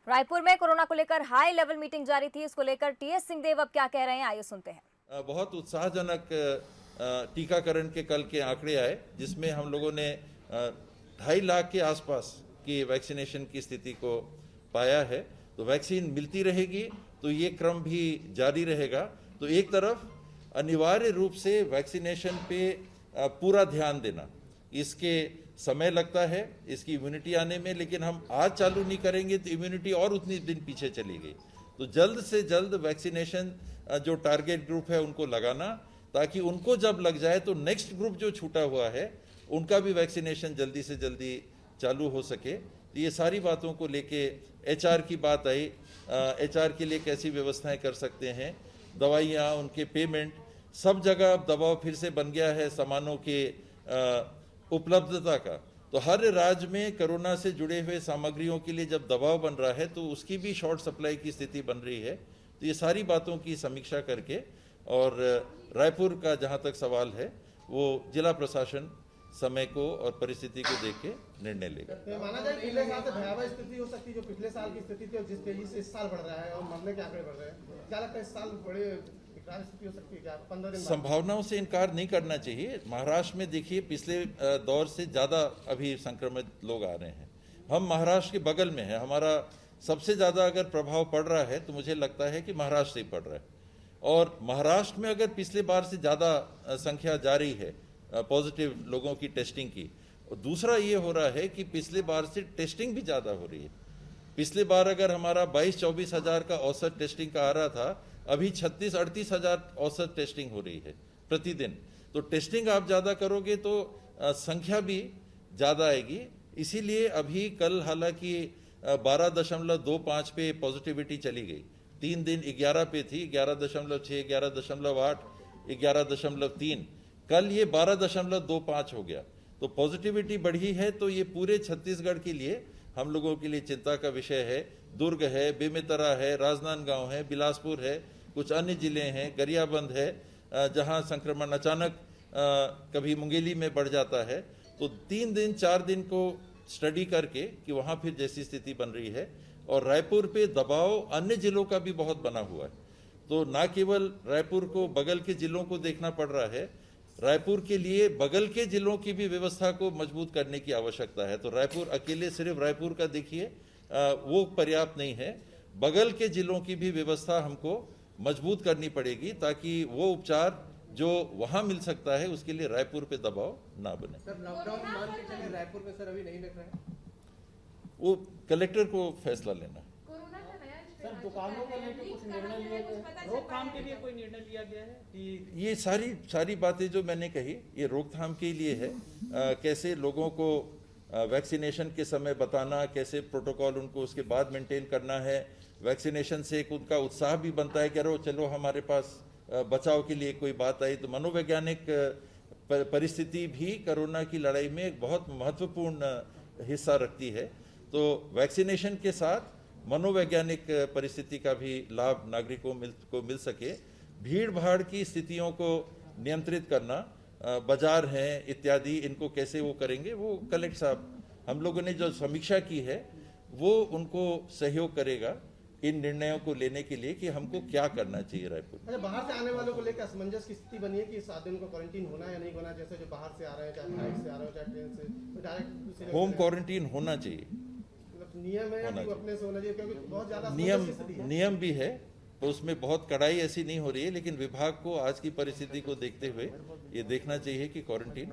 रायपुर में कोरोना को लेकर हाई लेवल मीटिंग जारी थी। इसको लेकर टीएस सिंहदेव अब क्या कह रहे हैं, आइए सुनते हैं। बहुत उत्साहजनक टीकाकरण के कल के आंकड़े आए, जिसमें हम लोगों ने 2.5 लाख के आसपास की वैक्सीनेशन की स्थिति को पाया है। तो वैक्सीन मिलती रहेगी तो ये क्रम भी जारी रहेगा। तो एक तरफ अनिवार्य रूप से वैक्सीनेशन पे पूरा ध्यान देना, इसके समय लगता है इसकी इम्यूनिटी आने में, लेकिन हम आज चालू नहीं करेंगे तो इम्यूनिटी और उतनी दिन पीछे चली गई। तो जल्द से जल्द वैक्सीनेशन जो टारगेट ग्रुप है उनको लगाना, ताकि उनको जब लग जाए तो नेक्स्ट ग्रुप जो छूटा हुआ है उनका भी वैक्सीनेशन जल्दी से जल्दी चालू हो सके। तो ये सारी बातों को लेके एचआर की बात आई, एचआर के लिए कैसी व्यवस्थाएं कर सकते हैं, दवाइयाँ, उनके पेमेंट, सब जगह अब दबाव फिर से बन गया है सामानों के उपलब्धता का। तो हर राज्य में कोरोना से जुड़े हुए सामग्रियों के लिए जब दबाव बन रहा है तो उसकी भी शॉर्ट सप्लाई की स्थिति बन रही है। तो ये सारी बातों की समीक्षा करके, और रायपुर का जहां तक सवाल है वो जिला प्रशासन समय को और परिस्थिति को देख के निर्णय लेगा। माना जाए पिछले साल से भयावह स्थिति हो सकती है, जो पिछले साल की स्थिति थी और जिस तेजी से इस साल बढ़ रहा है और मरने के आंकड़े बढ़ रहे हैं, क्या लगता है इस साल बड़े स्थिति हो सकती है? क्या 15 दिन संभावनाओं से इनकार नहीं करना चाहिए। महाराष्ट्र में देखिए पिछले दौर से ज्यादा अभी संक्रमित लोग आ रहे हैं। हम महाराष्ट्र के बगल में है, हमारा सबसे ज्यादा अगर प्रभाव पड़ रहा है तो मुझे लगता है कि महाराष्ट्र से ही पड़ रहा है। और महाराष्ट्र में अगर पिछले बार से ज्यादा संख्या जारी है पॉजिटिव लोगों की टेस्टिंग की, और दूसरा ये हो रहा है कि पिछले बार से टेस्टिंग भी ज्यादा हो रही है। पिछले बार अगर हमारा 22-24 हजार का औसत टेस्टिंग का आ रहा था, अभी 36-38 हजार औसत टेस्टिंग हो रही है प्रतिदिन। तो टेस्टिंग आप ज्यादा करोगे तो संख्या भी ज्यादा आएगी। इसीलिए अभी कल हालांकि 12.25 पे पॉजिटिविटी चली गई, 3 दिन 11 पे थी, 11.6, 11.8, 11.3, कल ये 12.25 हो गया। तो पॉजिटिविटी बढ़ी है। तो ये पूरे छत्तीसगढ़ के लिए हम लोगों के लिए चिंता का विषय है। दुर्ग है, बेमेतरा है, राजनांदगांव है, बिलासपुर है, कुछ अन्य जिले हैं, गरियाबंद है, जहां संक्रमण अचानक कभी मुंगेली में बढ़ जाता है। तो 3 दिन 4 दिन को स्टडी करके कि वहां फिर जैसी स्थिति बन रही है। और रायपुर पे दबाव अन्य जिलों का भी बहुत बना हुआ है। तो ना केवल रायपुर को, बगल के जिलों को देखना पड़ रहा है, रायपुर के लिए बगल के जिलों की भी व्यवस्था को मजबूत करने की आवश्यकता है। तो रायपुर अकेले सिर्फ रायपुर का देखिए वो पर्याप्त नहीं है, बगल के जिलों की भी व्यवस्था हमको मजबूत करनी पड़ेगी, ताकि वो उपचार जो वहां मिल सकता है उसके लिए रायपुर पे दबाव ना बने। सर लॉकडाउन मान के चलिए रायपुर में सर अभी नहीं लग रहा है, वो कलेक्टर को फैसला लेना है। सर दुकानों को लेकर कुछ निर्णय लिए गए, रोकथाम के लिए कोई निर्णय लिया गया है कि ये सारी बातें जो मैंने कही ये रोकथाम के लिए है। कैसे लोगों को वैक्सीनेशन के समय बताना, कैसे प्रोटोकॉल उनको उसके बाद मेंटेन करना है। वैक्सीनेशन से एक उनका उत्साह भी बनता है कि अरे चलो हमारे पास बचाव के लिए कोई बात आई। तो मनोवैज्ञानिक परिस्थिति भी कोरोना की लड़ाई में एक बहुत महत्वपूर्ण हिस्सा रखती है। तो वैक्सीनेशन के साथ मनोवैज्ञानिक परिस्थिति का भी लाभ नागरिकों को मिल सके। भीड़ भाड़ की स्थितियों को नियंत्रित करना, बाजार हैं इत्यादि, इनको कैसे वो करेंगे, वो कलेक्टर साहब, हम लोगों ने जो समीक्षा की है वो उनको सहयोग करेगा इन निर्णयों को लेने के लिए कि हमको क्या करना चाहिए रायपुर। अच्छा, बाहर से आने वालों को लेकर असमंजस की स्थिति बनी है कि 7 दिन को क्वारंटीन होना या नहीं होना, जैसे जो बाहर से आ रहे हैं, चाहे फ्लाइट से आ रहे हो, चाहे ट्रेन से, तो डायरेक्ट होम क्वारंटीन होना चाहिए, नियम है कि अपने से होना चाहिए, क्योंकि बहुत ज्यादा नियम भी है। तो उसमें बहुत कड़ाई ऐसी नहीं हो रही है, लेकिन विभाग को आज की परिस्थिति को देखते हुए ये देखना चाहिए कि क्वारंटीन,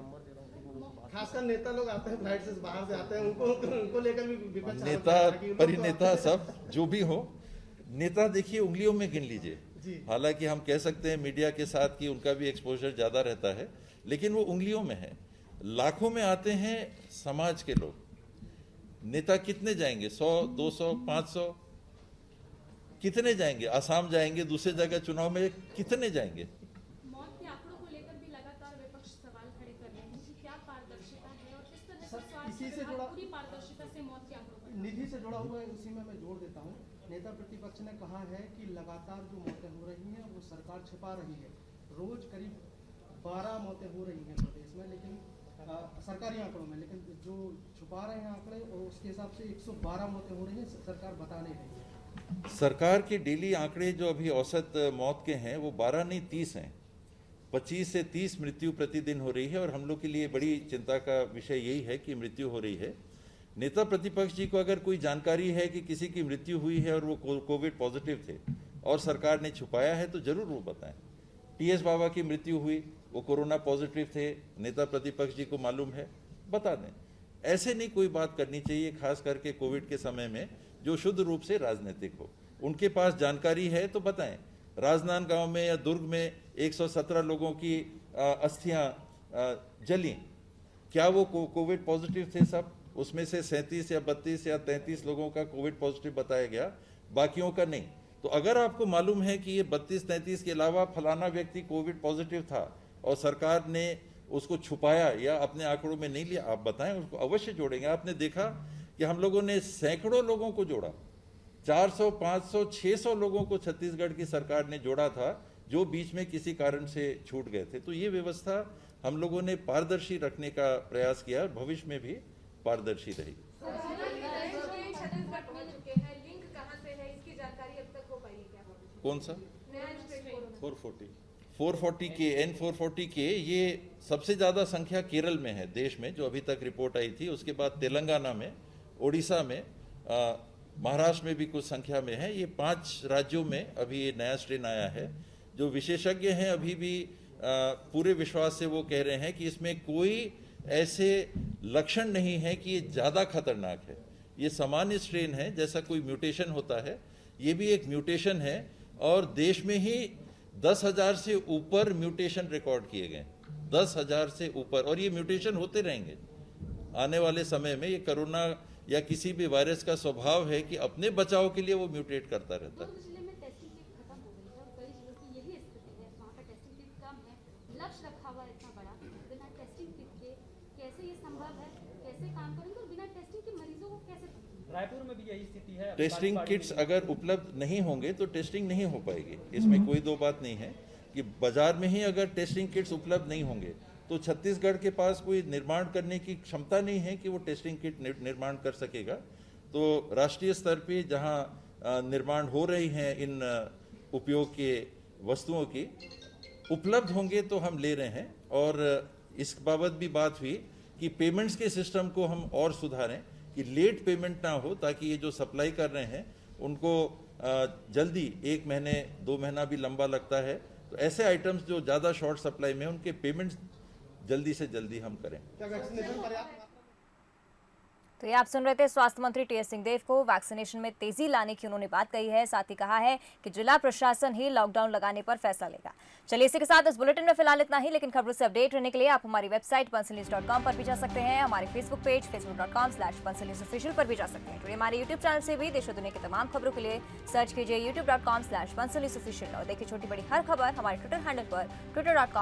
खासकर नेता लोग आते हैं फ्लाइट से बाहर से आते हैं, उनको लेकर भी विपक्ष, नेता परिनेता सब जो भी हो, नेता देखिए उंगलियों में गिन लीजिए। हालांकि हम कह सकते हैं मीडिया के साथ कि उनका भी एक्सपोजर ज्यादा रहता है, लेकिन वो उंगलियों में है। लाखों में आते हैं समाज के लोग, नेता कितने जाएंगे? 100, 200, 500 कितने जाएंगे? आसाम जाएंगे, दूसरे जगह चुनाव में कितने जाएंगे? मौत के आंकड़ों को लेकर भी लगातार विपक्ष सवाल खड़े कर रहे हैं कि क्या पारदर्शिता है और किस तरह से स्वास्थ्य विभाग पूरी पारदर्शिता से मौत के आंकड़ों पर निधि से जुड़ा हुआ है। उसी में मैं जोड़ देता हूँ, नेता प्रतिपक्ष ने कहा है कि लगातार जो मौतें हो रही हैं वो सरकार छिपा रही है। रोज करीब 12 मौतें हो रही हैं प्रदेश में, लेकिन सरकारी आंकड़ों में, लेकिन जो छुपा रहे हैं आंकड़े और उसके हिसाब से 112 मौतें हो रही हैं, सरकार बता नहीं रही है। सरकार के डेली आंकड़े जो अभी औसत मौत के हैं वो 12 नहीं 30 हैं। 25 से 30 मृत्यु प्रतिदिन हो रही है और हम लोग के लिए बड़ी चिंता का विषय यही है कि मृत्यु हो रही है। नेता प्रतिपक्ष जी को अगर कोई जानकारी है कि किसी की मृत्यु हुई है और वो कोविड पॉजिटिव थे और सरकार ने छुपाया है तो जरूर वो बताएं। टीएस बाबा की मृत्यु हुई, वो कोरोना पॉजिटिव थे, नेता प्रतिपक्ष जी को मालूम है, बता दें। ऐसे नहीं कोई बात करनी चाहिए, खास करके कोविड के समय में, जो शुद्ध रूप से राजनीतिक हो। उनके पास जानकारी है तो बताएं। राजनांदगांव में या दुर्ग में 117 लोगों की अस्थियां जली, क्या वो कोविड पॉजिटिव थे सब? उसमें से 37 या 32 या 33 लोगों का कोविड पॉजिटिव बताया गया, बाकियों का नहीं। तो अगर आपको मालूम है कि ये 32-33 के अलावा फलाना व्यक्ति कोविड पॉजिटिव था और सरकार ने उसको छुपाया या अपने आंकड़ों में नहीं लिया, आप बताएं, उसको अवश्य जोड़ेंगे। आपने देखा कि हम लोगों ने सैकड़ों लोगों को जोड़ा, 400, 500, 600 लोगों को छत्तीसगढ़ की सरकार ने जोड़ा था जो बीच में किसी कारण से छूट गए थे। तो ये व्यवस्था हम लोगों ने पारदर्शी रखने का प्रयास किया और भविष्य में भी पारदर्शी रही। कौन सा? 440 के N440 के ये सबसे ज़्यादा संख्या केरल में है देश में, जो अभी तक रिपोर्ट आई थी। उसके बाद तेलंगाना में, ओडिशा में, महाराष्ट्र में भी कुछ संख्या में है। ये 5 राज्यों में अभी ये नया स्ट्रेन आया है। जो विशेषज्ञ हैं अभी भी पूरे विश्वास से वो कह रहे हैं कि इसमें कोई ऐसे लक्षण नहीं है कि ये ज़्यादा खतरनाक है। ये सामान्य स्ट्रेन है, जैसा कोई म्यूटेशन होता है, ये भी एक म्यूटेशन है। और देश में ही 10,000 से ऊपर म्यूटेशन रिकॉर्ड किए गए, 10,000 से ऊपर, और ये म्यूटेशन होते रहेंगे आने वाले समय में। ये कोरोना या किसी भी वायरस का स्वभाव है कि अपने बचाव के लिए वो म्यूटेट करता रहता है। जिले में टेस्टिंग किट खत्म हो गई है और कई जिलों की यही स्थिति है, वहाँ का टेस्टिंग किट कम है, लक्ष्य रखा हुआ इतना बड़ा, बिना टेस्टिंग किट के कैसे ये संभव है, कैसे काम करेंगे और बिना टेस्टिंग के मरीजों को कैसे? रायपुर में भी यही स्थिति है। टेस्टिंग किट्स अगर उपलब्ध नहीं होंगे तो टेस्टिंग नहीं हो पाएगी, इसमें कोई दो बात नहीं है। कि बाजार में ही अगर टेस्टिंग किट्स उपलब्ध नहीं होंगे तो छत्तीसगढ़ के पास कोई निर्माण करने की क्षमता नहीं है कि वो टेस्टिंग किट निर्माण कर सकेगा। तो राष्ट्रीय स्तर पे जहां निर्माण हो रही हैं इन उपयोग के वस्तुओं की, उपलब्ध होंगे तो हम ले रहे हैं। और इस बाबत भी बात हुई कि पेमेंट्स के सिस्टम को हम और सुधारें कि लेट पेमेंट ना हो, ताकि ये जो सप्लाई कर रहे हैं उनको जल्दी, 1 महीने 2 महीना भी लंबा लगता है, तो ऐसे आइटम्स जो ज़्यादा शॉर्ट सप्लाई में, उनके पेमेंट्स जल्दी से जल्दी हम करें। क्या वैक्सीनेशन पर्याप्त? तो ये आप सुन रहे थे स्वास्थ्य मंत्री टीएस सिंहदेव को। वैक्सीनेशन में तेजी लाने की उन्होंने बात कही है। साथ ही कहा है कि जिला प्रशासन ही लॉकडाउन लगाने पर फैसला लेगा। चलिए, इसी के साथ इस बुलेटिन में फिलहाल इतना ही, लेकिन खबरों से अपडेट रहने के लिए आप हमारी वेबसाइट पंसलन्यूज.com पर भी जा सकते हैं। हमारे फेसबुक पेज facebook.com/पंसलन्यूज़ऑफिशियल पर भी जा सकते हैं। जुड़िए हमारे यूट्यूब चैनल से भी। देश और दुनिया की तमाम खबरों के लिए सर्च कीजिए youtube.com/पंसलन्यूज़ऑफिशियल और देखिए छोटी बड़ी हर खबर हमारे ट्विटर हैंडल पर twitter.com